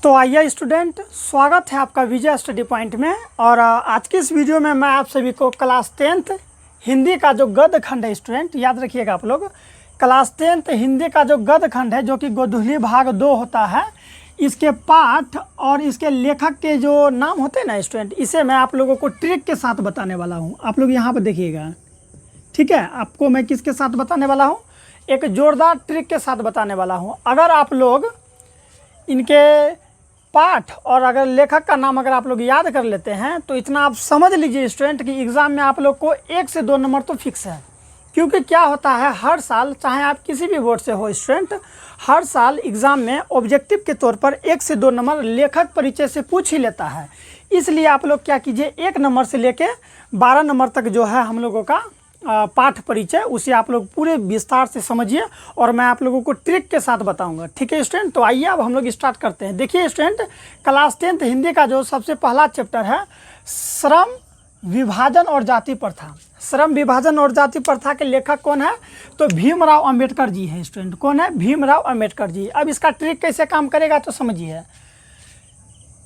तो आइए स्टूडेंट, स्वागत है आपका विजय स्टडी पॉइंट में। और आज की इस वीडियो में मैं आप सभी को क्लास 10th हिंदी का जो गद्य खंड है, स्टूडेंट याद रखिएगा आप लोग, क्लास 10th हिंदी का जो गद्य खंड है जो कि गोधूली भाग 2 होता है, इसके पाठ और इसके लेखक के जो नाम होते हैं ना स्टूडेंट, इसे मैं आप लोगों को ट्रिक के साथ बताने वाला हूँ। आप लोग यहाँ पर देखिएगा, ठीक है। आपको मैं किसके साथ बताने वाला हूँ? एक जोरदार ट्रिक के साथ बताने वाला हूँ। अगर आप लोग इनके पाठ और अगर लेखक का नाम अगर आप लोग याद कर लेते हैं तो इतना आप समझ लीजिए स्टूडेंट कि एग्ज़ाम में आप लोग को 1 से 2 नंबर तो फिक्स है। क्योंकि क्या होता है, हर साल चाहे आप किसी भी बोर्ड से हो स्टूडेंट, हर साल एग्ज़ाम में ऑब्जेक्टिव के तौर पर 1 से 2 नंबर लेखक परिचय से पूछ ही लेता है। इसलिए आप लोग क्या कीजिए, 1 नंबर से लेके 12 नंबर तक जो है हम लोगों का पाठ परिचय, उसे आप लोग पूरे विस्तार से समझिए और मैं आप लोगों को ट्रिक के साथ बताऊंगा। ठीक है स्टूडेंट, तो आइए अब हम लोग स्टार्ट करते हैं। देखिए स्टूडेंट, क्लास 10th हिंदी का जो सबसे पहला चैप्टर है, श्रम विभाजन और जाति प्रथा। श्रम विभाजन और जाति प्रथा के लेखक कौन है? तो भीमराव अंबेडकर जी हैं स्टूडेंट। कौन है? भीमराव अंबेडकर जी। अब इसका ट्रिक कैसे काम करेगा तो समझिए।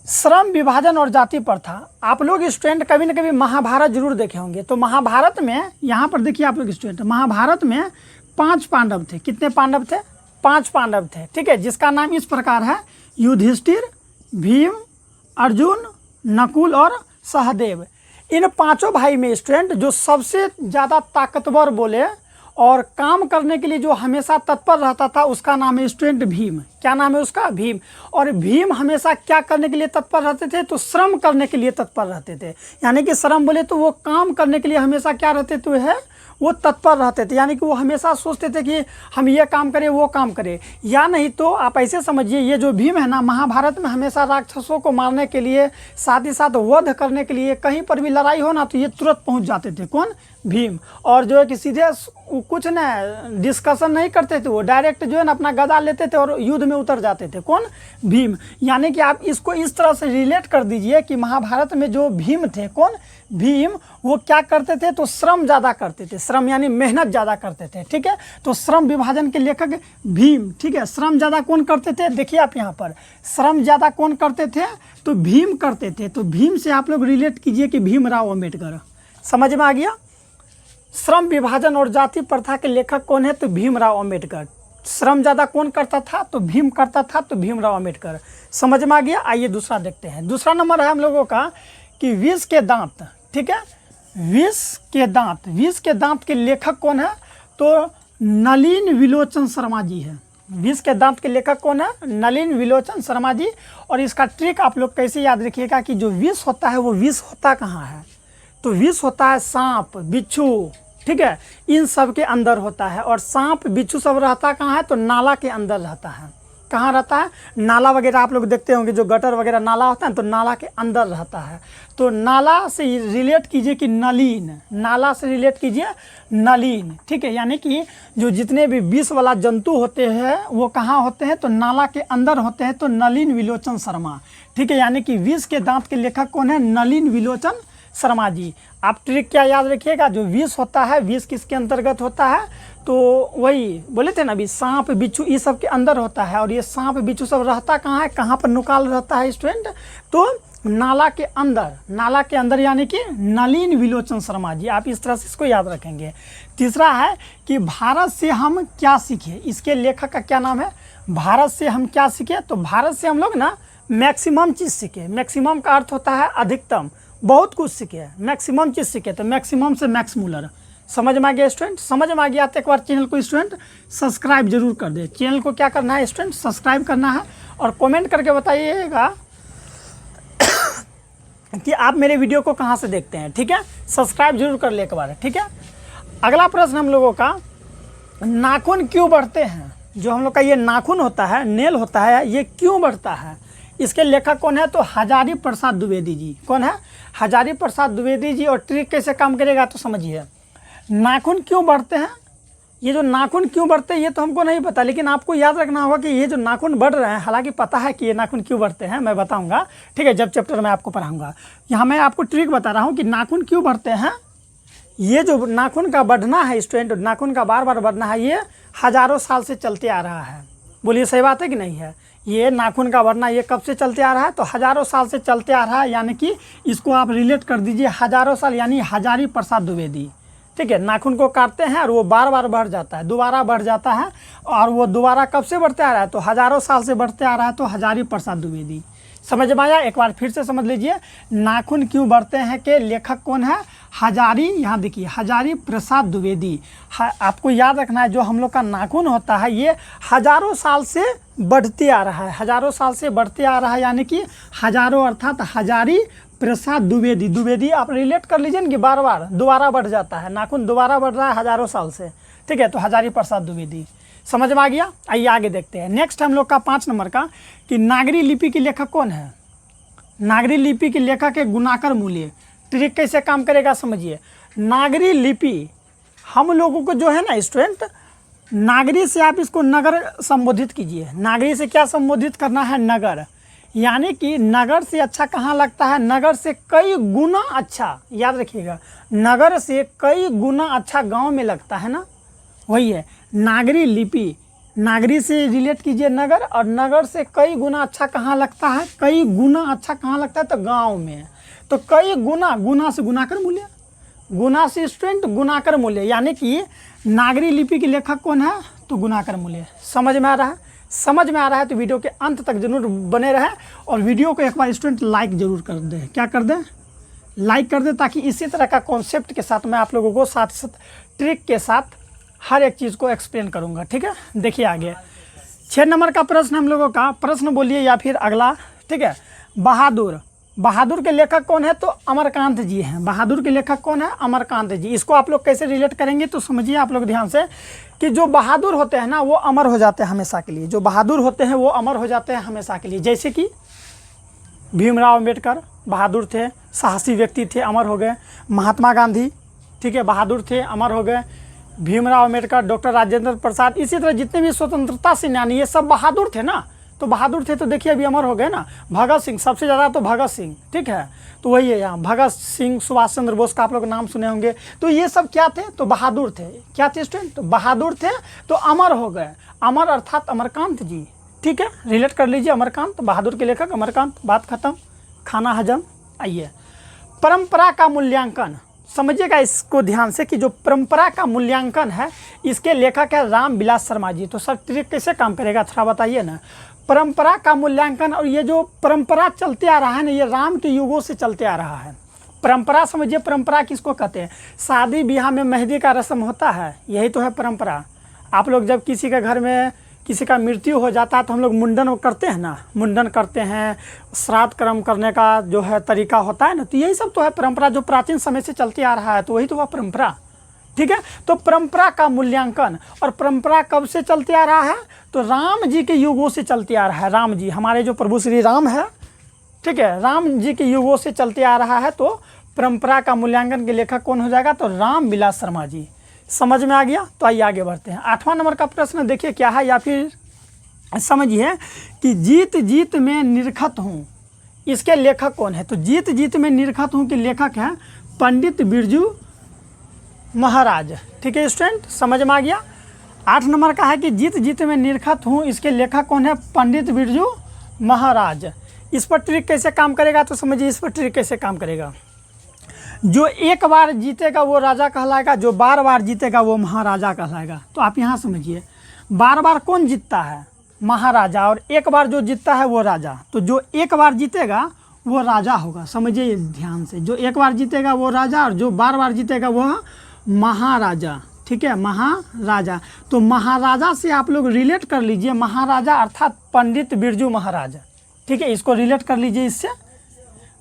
श्रम विभाजन और जाति प्रथा, आप लोग स्टूडेंट कभी न कभी महाभारत जरूर देखे होंगे। तो महाभारत में यहाँ पर देखिए आप लोग स्टूडेंट, महाभारत में 5 पांडव थे। कितने पांडव थे? 5 पांडव थे, ठीक है। जिसका नाम इस प्रकार है, युधिष्ठिर, भीम, अर्जुन, नकुल और सहदेव। इन 5 भाई में स्टूडेंट जो सबसे ज़्यादा ताकतवर बोले और काम करने के लिए जो हमेशा तत्पर रहता था, उसका नाम है स्टूडेंट भीम। क्या नाम है उसका? भीम। और भीम हमेशा क्या करने के लिए तत्पर रहते थे? तो श्रम करने के लिए तत्पर रहते थे। यानी कि श्रम बोले तो वो काम करने के लिए हमेशा क्या रहते थे? है वो तत्पर रहते थे। यानी कि वो हमेशा सोचते थे कि हम ये काम करें, वो काम करें। या नहीं तो आप ऐसे समझिए, ये जो भीम है ना, महाभारत में हमेशा राक्षसों को मारने के लिए, साथ ही साथ वध करने के लिए, कहीं पर भी लड़ाई हो ना तो ये तुरंत पहुंच जाते थे। कौन? भीम। और जो है कि सीधे कुछ ना डिस्कशन नहीं करते थे, वो डायरेक्ट जो है ना अपना गदा लेते थे और युद्ध में उतर जाते थे। कौन? भीम। यानी कि आप इसको इस तरह से रिलेट कर दीजिए कि महाभारत में जो भीम थे, कौन? भीम, वो क्या करते थे? तो श्रम ज़्यादा करते थे। श्रम यानी मेहनत ज़्यादा करते थे, ठीक है। तो श्रम विभाजन के लेखक भीम, ठीक है। श्रम ज़्यादा कौन करते थे? देखिए आप यहाँ पर, श्रम ज़्यादा कौन करते थे? तो भीम करते थे। तो भीम से आप लोग रिलेट कीजिए कि भीमराव अम्बेडकर। समझ में आ गया? श्रम विभाजन और जाति प्रथा के लेखक कौन है? तो भीमराव अम्बेडकर। श्रम ज़्यादा कौन करता था? तो भीम करता था। तो भीमराव अम्बेडकर। समझ में आ गया? आइए दूसरा देखते हैं। दूसरा नंबर है हम लोगों का कि विष के दांत, ठीक है। विष के दांत, विष के दांत के लेखक कौन है? तो नलिन विलोचन शर्मा जी है। विष के दांत के लेखक कौन है? नलिन विलोचन शर्मा जी। और इसका ट्रिक आप लोग कैसे याद रखिएगा कि जो विष होता है वो विष होता कहाँ है? तो विष होता है सांप, बिच्छू, ठीक है, इन सब के अंदर होता है। और सांप बिच्छू सब रहता कहाँ है? तो नाला के अंदर रहता है। कहाँ रहता है? नाला वगैरह आप लोग देखते होंगे, जो गटर वगैरह नाला होता है तो नाला के अंदर रहता है। तो नाला से रिलेट कीजिए कि नलीन, नाला से रिलेट कीजिए नलीन, ठीक है। यानी कि जो जितने भी विष वाला जंतु होते हैं वो कहाँ होते हैं? तो नाला के अंदर होते हैं। तो नलिन विलोचन शर्मा, ठीक है। यानी कि विष के दांत के लेखक कौन है? नलिन विलोचन शर्मा जी। आप ट्रिक क्या याद रखिएगा, जो विष होता है, विष किसके अंतर्गत होता है? तो वही बोले थे ना अभी, सांप बिच्छू ये सब के अंदर होता है। और ये सांप बिच्छू सब रहता कहाँ है? कहाँ पर नुकाल रहता है स्टूडेंट? तो नाला के अंदर, नाला के अंदर, यानी कि नलिन विलोचन शर्मा जी। आप इस तरह से इसको याद रखेंगे। तीसरा है कि भारत से हम क्या सीखे। इसके लेखक का क्या नाम है? भारत से हम क्या सीखे। तो भारत से हम लोग ना मैक्सिमम चीज़ सीखे। मैक्सिमम का अर्थ होता है अधिकतम, बहुत कुछ सीखे, मैक्सिमम चीज़ सीखे। तो मैक्सिमम से मैक्स मूलर। समझ में आ गया स्टूडेंट? समझ में आ गया तो एक बार चैनल को स्टूडेंट सब्सक्राइब जरूर कर दे। चैनल को क्या करना है स्टूडेंट? सब्सक्राइब करना है। और कमेंट करके बताइएगा कि आप मेरे वीडियो को कहाँ से देखते हैं, ठीक है। सब्सक्राइब जरूर कर ले एक बार, ठीक है। अगला प्रश्न हम लोगों का, नाखून क्यों बढ़ते हैं? जो हम लोग का ये नाखून होता है, नेल होता है, ये क्यों बढ़ता है? इसके लेखक कौन है? तो हजारी प्रसाद द्विवेदी जी। कौन है? हजारी प्रसाद द्विवेदी जी। और ट्रिक कैसे काम करेगा तो समझिए। नाखून क्यों बढ़ते हैं? ये जो नाखून क्यों बढ़ते हैं ये तो हमको नहीं पता, लेकिन आपको याद रखना होगा कि ये जो नाखून बढ़ रहे हैं, हालांकि पता है कि ये नाखून क्यों बढ़ते हैं, मैं बताऊंगा, ठीक है, जब चैप्टर में आपको पढ़ाऊंगा। यहाँ मैं आपको ट्रिक बता रहा हूँ कि नाखून क्यों बढ़ते हैं। ये जो नाखून का बढ़ना है स्टूडेंट, नाखून का बार बार बढ़ना है, ये हज़ारों साल से चलते आ रहा है। बोलिए सही बात है कि नहीं है? ये नाखून का बढ़ना ये कब से चलते आ रहा है? तो हज़ारों साल से चलते आ रहा है, यानी कि इसको आप रिलेट कर दीजिए हज़ारों साल, यानी हजारी प्रसाद द्विवेदी। ठीक है, नाखून को काटते हैं और वो बार बार बढ़ जाता है, दोबारा बढ़ जाता है, और वो दोबारा कब से बढ़ते आ रहा है? तो हज़ारों साल से बढ़ते आ रहा है, तो हजारी प्रसाद द्विवेदी। समझ में आया? एक बार फिर से समझ लीजिए, नाखून क्यों बढ़ते हैं के लेखक कौन है? हजारी, यहाँ देखिए हजारी प्रसाद द्विवेदी। आपको याद रखना है, जो हम लोग का नाखून होता है ये हज़ारों साल से बढ़ते आ रहा है, हज़ारों साल से बढ़ते आ रहा है, यानी कि हज़ारों अर्थात हजारी प्रसाद द्विवेदी। द्विवेदी आप रिलेट कर लीजिए ना कि बार बार दोबारा बढ़ जाता है, नाखून दोबारा बढ़ रहा है हज़ारों साल से। ठीक है, तो हजारी प्रसाद द्विवेदी। समझ में आ गया? आइए आगे देखते हैं। नेक्स्ट हम लोग का 5 नंबर का कि नागरी लिपि के लेखक कौन है? नागरी लिपि के लेखक है गुणाकर मूल्य। ट्रिक कैसे काम करेगा समझिए। नागरी लिपि हम लोगों को जो है ना स्टूडेंट, नागरी से आप इसको नगर संबोधित कीजिए। नागरी से क्या संबोधित करना है? नगर। यानी कि नगर से अच्छा कहाँ लगता है? नगर से कई गुना अच्छा, याद रखिएगा, नगर से कई गुना अच्छा गांव में लगता है ना, वही है नागरी लिपि। नागरी से रिलेट कीजिए नगर, और नगर से कई गुना अच्छा कहाँ लगता है? कई गुना अच्छा कहाँ लगता है? तो गांव में। तो कई गुना, गुना से गुणाकर मूल्य, गुना से स्टूडेंट गुणाकर मूल्य, यानी कि नागरी लिपि के लेखक कौन है? तो गुणाकर मूल्य। समझ में आ रहा है? समझ में आ रहा है तो वीडियो के अंत तक जरूर बने रहें, और वीडियो को एक बार स्टूडेंट लाइक जरूर कर दें। क्या कर दें? लाइक कर दें, ताकि इसी तरह का कॉन्सेप्ट के साथ मैं आप लोगों को साथ साथ ट्रिक के साथ हर एक चीज़ को एक्सप्लेन करूंगा। ठीक है, देखिए आगे 6 नंबर का प्रश्न हम लोगों का, प्रश्न बोलिए या फिर अगला। ठीक है, बहादुर। बहादुर के लेखक कौन है? तो अमरकांत जी हैं। बहादुर के लेखक कौन है? अमरकांत जी। इसको आप लोग कैसे रिलेट करेंगे तो समझिए आप लोग ध्यान से, कि जो बहादुर होते हैं ना वो अमर हो जाते हैं हमेशा के लिए। जो बहादुर होते हैं वो अमर हो जाते हैं हमेशा के लिए। जैसे कि भीमराव अम्बेडकर बहादुर थे, साहसी व्यक्ति थे, अमर हो गए। महात्मा गांधी, ठीक है, बहादुर थे, अमर हो गए। भीमराव अम्बेडकर, डॉक्टर राजेंद्र प्रसाद, इसी तरह जितने भी स्वतंत्रता सेनानी ये सब बहादुर थे ना, तो बहादुर थे तो देखिए अभी अमर हो गए ना। भगत सिंह सबसे ज़्यादा, तो भगत सिंह, ठीक है, तो वही है यहाँ भगत सिंह, सुभाष चंद्र बोस का आप लोग नाम सुने होंगे। तो ये सब क्या थे? तो बहादुर थे। क्या थे स्टूडेंट? तो बहादुर थे, तो अमर हो गए। अमर अर्थात अमरकांत जी। ठीक है, रिलेट कर लीजिए, अमरकांत, बहादुर के लेखक अमरकांत। बात खत्म, खाना हजम। आइए, परंपरा का मूल्यांकन समझिएगा इसको ध्यान से, कि जो परंपरा का मूल्यांकन है इसके लेखक है रामविलास शर्मा जी। तो सर ट्रिक कैसे काम करेगा थोड़ा बताइए ना। परंपरा का मूल्यांकन, और ये जो परंपरा चलते आ रहा है ना, ये राम के युगों से चलते आ रहा है। परंपरा समझिए, परंपरा किसको कहते हैं? शादी ब्याह में मेहंदी का रस्म होता है, यही तो है परंपरा। आप लोग जब किसी के घर में किसी का मृत्यु हो जाता है तो हम लोग मुंडन करते हैं ना, मुंडन करते हैं, श्राद्ध कर्म करने का जो है तरीका होता है ना, तो यही सब तो है परंपरा, जो प्राचीन समय से चलती आ रहा है, तो वही तो है परंपरा। ठीक है, तो परंपरा का मूल्यांकन, और परंपरा कब से चलते आ रहा है? तो राम जी के युगों से चलते आ रहा है। राम जी, हमारे जो प्रभु श्री राम है, ठीक है, राम जी के युगों से चलते आ रहा है। तो परंपरा का मूल्यांकन के लेखक कौन हो जाएगा? तो रामविलास शर्मा जी। समझ में आ गया? तो आइए आगे बढ़ते हैं। 8वां नंबर का प्रश्न देखिए क्या है, या फिर समझिए कि जीत जीत में निरखत हूँ, इसके लेखक कौन है? तो जीत जीत में निरखत हूँ के लेखक हैं पंडित बिरजू महाराज। ठीक है स्टूडेंट, समझ में आ गया? 8 नंबर का है कि जीत जीत में निरखत हूँ, इसके लेखक कौन है? पंडित बिरजू महाराज। इस पर ट्रिक कैसे काम करेगा तो समझिए, इस पर ट्रिक कैसे काम करेगा। जो एक बार जीतेगा वो राजा कहलाएगा, जो बार बार जीतेगा वो महाराजा कहलाएगा। तो आप यहाँ समझिए, बार बार कौन जीतता है? महाराजा, और एक बार जो जीतता है वो राजा। तो जो एक बार जीतेगा वो राजा होगा, समझिए ध्यान से। जो एक बार जीतेगा वो राजा, और जो बार बार जीतेगा वो महाराजा। ठीक है, महाराजा। तो महाराजा से आप लोग रिलेट कर लीजिए, महाराजा अर्थात पंडित बिरजू महाराज। ठीक है, इसको रिलेट कर लीजिए इससे,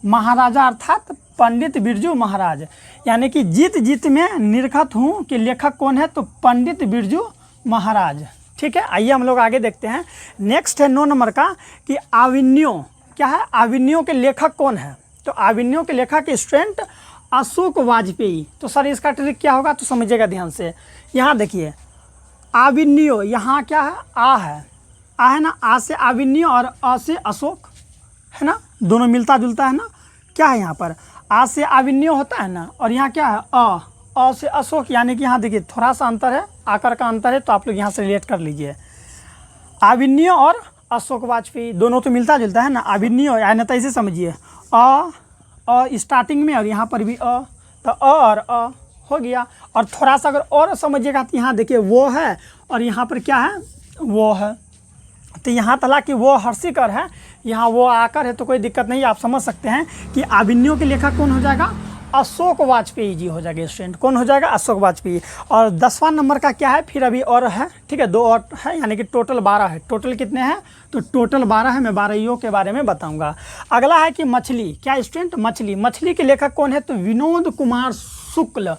महाराजा अर्थात पंडित बिरजू महाराज। यानी कि जीत जीत में निरखत हूँ कि लेखक कौन है? तो पंडित बिरजू महाराज। ठीक है, आइए हम लोग आगे देखते हैं। नेक्स्ट है 9 नंबर का कि आविन्यो। क्या है? आविन्यो के लेखक कौन है? तो आविन्यो के लेखक स्टूडेंट अशोक वाजपेयी। तो सर इसका ट्रिक क्या होगा तो समझिएगा ध्यान से। यहाँ देखिए आविन्यो, यहाँ क्या है? आ है ना, आ से आविन्यो और अ से अशोक, है ना, दोनों मिलता जुलता है ना। क्या है यहाँ पर? आ से आविन्यो होता है ना, और यहाँ क्या है? अ से अशोक। यानी कि यहाँ देखिए थोड़ा सा अंतर है, आकर का अंतर है, तो आप लोग यहाँ से रिलेट कर लीजिए। आविन्यो और अशोक वाजपेयी, दोनों तो मिलता जुलता है ना, अभिन्नी हो या तो ऐसे समझिए अ स्टार्टिंग में और यहाँ पर भी तो और हो गया। और थोड़ा सा अगर और समझिएगा तो यहाँ देखिए वो है और यहाँ पर क्या है, वो है। तो यहाँ तला कि वो हर्षिकर है, यहाँ वो आकर है, तो कोई दिक्कत नहीं, आप समझ सकते हैं कि अभिन्नियों के लेखक कौन हो जाएगा, अशोक वाजपेयी जी हो जाएगा स्टूडेंट। कौन हो जाएगा, अशोक वाजपेयी। और 10वां नंबर का क्या है, फिर अभी और है, ठीक है, 2 और है, यानी कि टोटल 12 है। टोटल कितने हैं, तो टोटल 12 है। मैं 12 के बारे में बताऊंगा। अगला है कि मछली, क्या स्टूडेंट, मछली। मछली के लेखक कौन है, तो विनोद कुमार शुक्ल।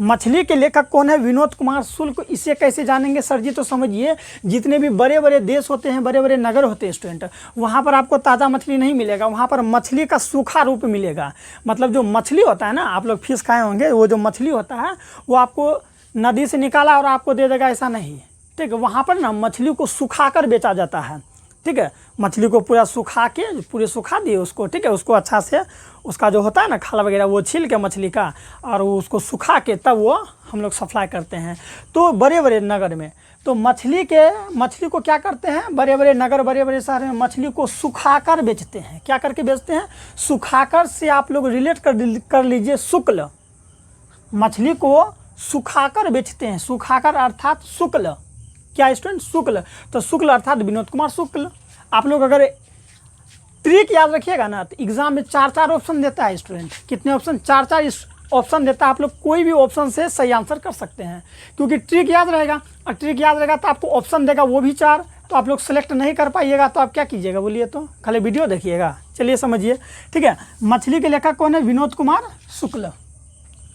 मछली के लेखक कौन है, विनोद कुमार शुक्ल। इसे कैसे जानेंगे सर जी, तो समझिए जितने भी बड़े बड़े देश होते हैं, बड़े बड़े नगर होते हैं स्टूडेंट, वहाँ पर आपको ताज़ा मछली नहीं मिलेगा, वहाँ पर मछली का सूखा रूप मिलेगा। मतलब जो मछली होता है ना, आप लोग फिश खाए होंगे, वो जो मछली होता है वो आपको नदी से निकाला और आपको दे देगा, ऐसा नहीं, ठीक है। वहाँ पर ना मछली को सुखा कर बेचा जाता है, ठीक है। मछली को पूरा सुखा के, पूरे सुखा दिए उसको, ठीक है, उसको अच्छा से उसका जो होता है ना खाल वगैरह वो छील के मछली का, और उसको सुखा के तब वो हम लोग सप्लाई करते हैं। तो बड़े बड़े नगर में तो मछली को क्या करते हैं, बड़े बड़े नगर, बड़े बड़े शहर में मछली को सुखाकर बेचते हैं। क्या करके बेचते हैं, सुखाकर से आप लोग रिलेट कर लीजिए शुक्ल। मछली को सुखाकर बेचते हैं, सुखाकर अर्थात शुक्ल। क्या स्टूडेंट, शुक्ल। तो शुक्ल अर्थात विनोद कुमार शुक्ल। आप लोग अगर ट्रिक याद रखिएगा ना, तो एग्जाम में 4 ऑप्शन देता है स्टूडेंट। कितने ऑप्शन, 4 ऑप्शन देता है। आप लोग कोई भी ऑप्शन से सही आंसर कर सकते हैं, क्योंकि ट्रिक याद रहेगा। और ट्रिक याद रहेगा तो आपको ऑप्शन देगा वो भी 4, तो आप लोग सेलेक्ट नहीं कर पाइएगा तो आप क्या कीजिएगा बोलिए, तो खाली वीडियो देखिएगा। चलिए समझिए, ठीक है। मछली के लेखक कौन है, विनोद कुमार शुक्ल,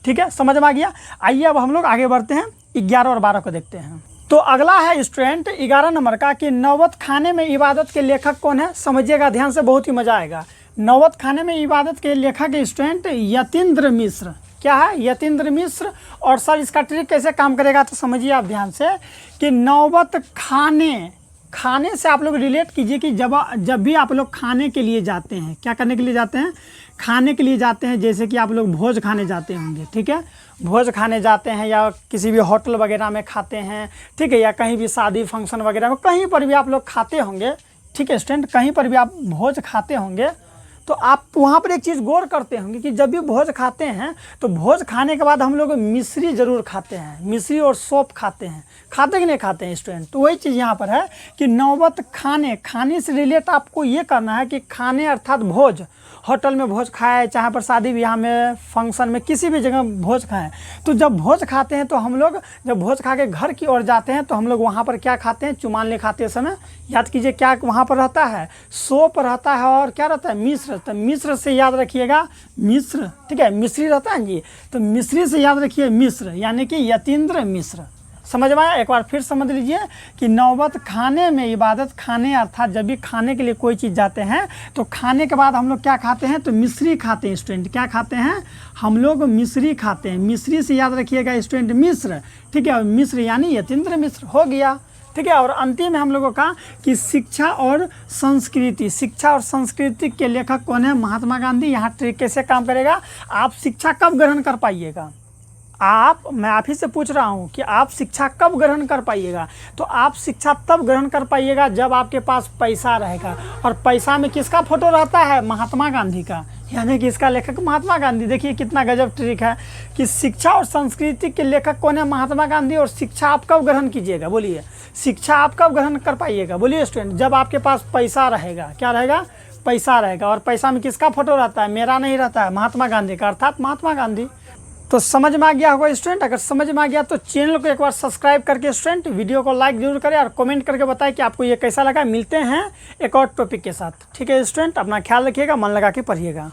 ठीक है, समझ में आ गया। आइए अब हम लोग आगे बढ़ते हैं, 11 और 12 को देखते हैं। तो अगला है स्टूडेंट 11 नंबर का कि नौबत खाने में इबादत के लेखक कौन है। समझिएगा ध्यान से, बहुत ही मजा आएगा। नौबत खाने में इबादत के लेखक स्टूडेंट यतीन्द्र मिश्र। क्या है, यतीन्द्र मिश्र। और सर इसका ट्रिक कैसे काम करेगा, तो समझिए आप ध्यान से कि नौबत खाने से आप लोग रिलेट कीजिए कि जब भी आप लोग खाने के लिए जाते हैं, क्या करने के लिए जाते हैं, खाने के लिए जाते हैं। जैसे कि आप लोग भोज खाने जाते होंगे, ठीक है, भोज खाने जाते हैं या किसी भी होटल वगैरह में खाते हैं, ठीक है, या कहीं भी शादी फंक्शन वगैरह में कहीं पर भी आप लोग खाते होंगे, ठीक है स्टूडेंट, कहीं पर भी आप भोज खाते होंगे, तो आप वहाँ पर एक चीज़ गौर करते होंगे कि जब भी भोज खाते हैं तो भोज खाने के बाद हम लोग मिश्री ज़रूर खाते हैं, मिश्री और सौंफ खाते हैं। खाते कि नहीं खाते हैं स्टूडेंट, तो वही चीज़ यहाँ पर है कि नौबत खाने से रिलेट आपको ये करना है कि खाने अर्थात भोज, होटल में भोज खाए, चाहे पर शादी ब्याह में, फंक्शन में, किसी भी जगह भोज खाएं। तो जब भोज खाते हैं तो हम लोग जब भोज खा के घर की ओर जाते हैं तो हम लोग वहाँ पर क्या खाते हैं, चुमाने खाते समय याद कीजिए क्या वहाँ पर रहता है, सौंफ रहता है और क्या रहता है, मिश्र। तो मिश्र से याद रखिएगा, मिश्र, ठीक है, मिश्री रहता है जी, तो मिश्री से याद रखिए मिश्र, यानी कि यतीन्द्र मिश्र। समझ में आया, एक बार फिर समझ लीजिए कि नौबत खाने में इबादत, खाने अर्थात जब भी खाने के लिए कोई चीज़ जाते हैं तो खाने के बाद हम लोग क्या खाते हैं, तो मिश्री खाते हैं स्टूडेंट। क्या खाते हैं, हम लोग मिश्री खाते हैं। मिश्री से याद रखिएगा स्टूडेंट मिश्र, ठीक है, मिश्र यानी यतीन्द्र मिश्र हो गया, ठीक है। और अंतिम में हम लोगों का कि शिक्षा और संस्कृति, शिक्षा और संस्कृति के लेखक कौन है, महात्मा गांधी। यहाँ ट्रिक कैसे काम करेगा, आप शिक्षा कब ग्रहण कर पाइएगा, मैं आप ही से पूछ रहा हूँ कि आप शिक्षा कब ग्रहण कर पाइएगा, तो आप शिक्षा तब ग्रहण कर पाइएगा जब आपके पास पैसा रहेगा। और पैसा में किसका फोटो रहता है, महात्मा गांधी का, यानी कि इसका लेखक महात्मा गांधी। देखिए कितना गजब ट्रिक है कि शिक्षा और संस्कृति के लेखक कौन है, महात्मा गांधी। और शिक्षा आप कब ग्रहण कीजिएगा बोलिए, शिक्षा आप कब ग्रहण कर पाइएगा बोलिए स्टूडेंट, जब आपके पास पैसा रहेगा। क्या रहेगा, पैसा रहेगा। और पैसा में किसका फोटो रहता है, मेरा नहीं रहता है, महात्मा गांधी का, अर्थात महात्मा गांधी। तो समझ में आ गया होगा स्टूडेंट। अगर समझ में आ गया तो चैनल को एक बार सब्सक्राइब करके स्टूडेंट वीडियो को लाइक जरूर करें और कमेंट करके बताएं कि आपको ये कैसा लगा। मिलते हैं एक और टॉपिक के साथ, ठीक है स्टूडेंट, अपना ख्याल रखिएगा, मन लगा के पढ़िएगा।